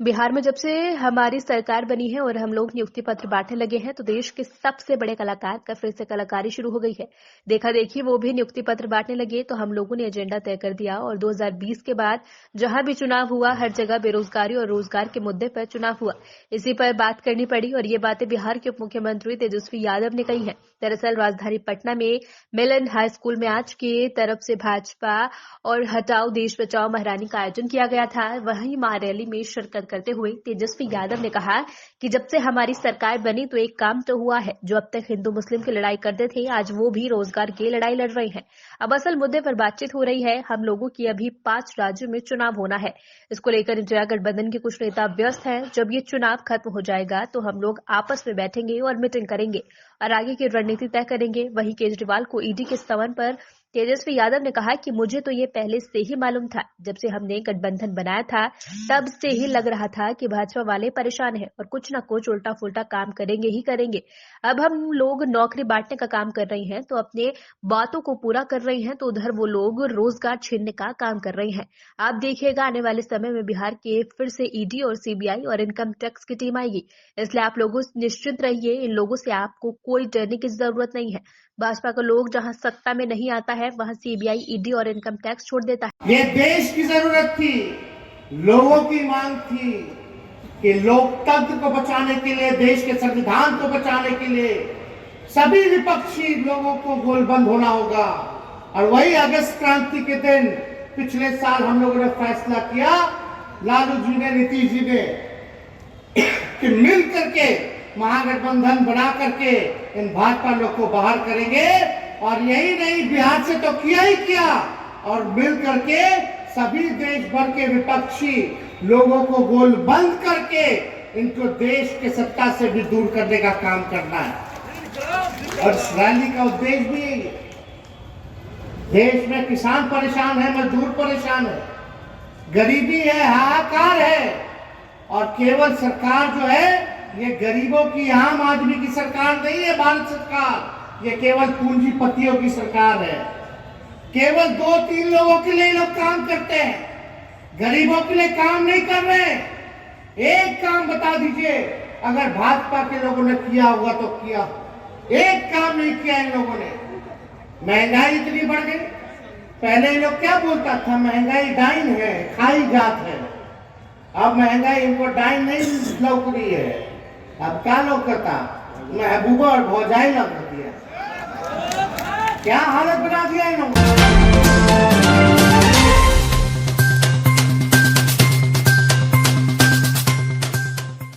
बिहार में जब से हमारी सरकार बनी है और हम लोग नियुक्ति पत्र बांटने लगे हैं तो देश के सबसे बड़े कलाकार का फिर से कलाकारी शुरू हो गई है। देखा देखी वो भी नियुक्ति पत्र बांटने लगे तो हम लोगों ने एजेंडा तय कर दिया और 2020 के बाद जहां भी चुनाव हुआ हर जगह बेरोजगारी और रोजगार के मुद्दे पर चुनाव हुआ। इसी पर बात करनी पड़ी और ये बातें बिहार के उप मुख्यमंत्री तेजस्वी यादव ने कही है। दरअसल राजधानी पटना में मिलन हाई स्कूल में आज की तरफ से भाजपा और हटाओ देश बचाओ महारानी का आयोजन किया गया था। वहीं महारैली में शिरकत करते हुए तेजस्वी यादव ने कहा कि जब से हमारी सरकार बनी तो एक काम तो हुआ है, जो अब तक हिंदू मुस्लिम की लड़ाई करते थे आज वो भी रोजगार की लड़ाई लड़ रहे हैं। अब असल मुद्दे पर बातचीत हो रही है। हम लोगों की अभी 5 राज्यों में चुनाव होना है। इसको लेकर इंडिया गठबंधन के कुछ नेता व्यस्त हैं। जब ये चुनाव खत्म हो जाएगा तो हम लोग आपस में बैठेंगे और मीटिंग करेंगे और आगे की रणनीति तय करेंगे। वहीं केजरीवाल को ईडी के समन पर तेजस्वी यादव ने कहा कि मुझे तो ये पहले से ही मालूम था। जब से हमने गठबंधन बनाया था तब से ही लग रहा था कि भाजपा वाले परेशान हैं और कुछ न कुछ उल्टा फुल्टा काम करेंगे ही करेंगे। अब हम लोग नौकरी बांटने का काम कर रहे हैं तो अपने बातों को पूरा कर रहे हैं, तो उधर वो लोग रोजगार छीनने का काम कर रहे हैं। आप देखिएगा आने वाले समय में बिहार के फिर से ईडी और सीबीआई और इनकम टैक्स की टीम आएगी। इसलिए आप लोगों निश्चिंत रहिए, इन लोगों से आपको कोई डरने की जरूरत नहीं है। भाजपा का लोग जहां सत्ता में नहीं आता है वहां सीबीआई, ईडी और इनकम टैक्स छोड़ देता है। ये देश की जरूरत थी, लोगों की मांग थी कि लोकतंत्र को बचाने के लिए, देश के संविधान को बचाने के लिए सभी विपक्षी लोगों को गोलबंद होना होगा। और वही अगस्त क्रांति के दिन पिछले साल हम लोगों ने फैसला किया, लालू जी ने, नीतीश जी ने, कि मिल करके महागठबंधन बना करके इन भाजपा लोग को बाहर करेंगे। और यही नहीं, बिहार से तो किया ही किया, और मिल करके सभी देश भर के विपक्षी लोगों को गोल बंद करके इनको देश के सत्ता से भी दूर करने का काम करना है। और इस रैली का उद्देश्य भी यही है। देश में किसान परेशान है, मजदूर परेशान है, गरीबी है, हाहाकार है, और केवल सरकार जो है ये गरीबों की, आम आदमी की सरकार नहीं है भारत सरकार। ये केवल पूंजीपतियों की सरकार है। केवल 2-3 लोगों के लिए लोग काम करते हैं, गरीबों के लिए काम नहीं कर रहे। एक काम बता दीजिए, अगर भाजपा के लोगों ने किया होगा तो किया। एक काम नहीं किया इन लोगों ने। महंगाई इतनी बढ़ गई। पहले ये लोग क्या बोलता था, महंगाई डाइन है, खाई जात है। अब महंगाई इनको डाइन नहीं लौक रही है, अब क्या लोग करता, महबूबा और भौजाई लग रही है। क्या हालत बना दिया इन लोगों ने।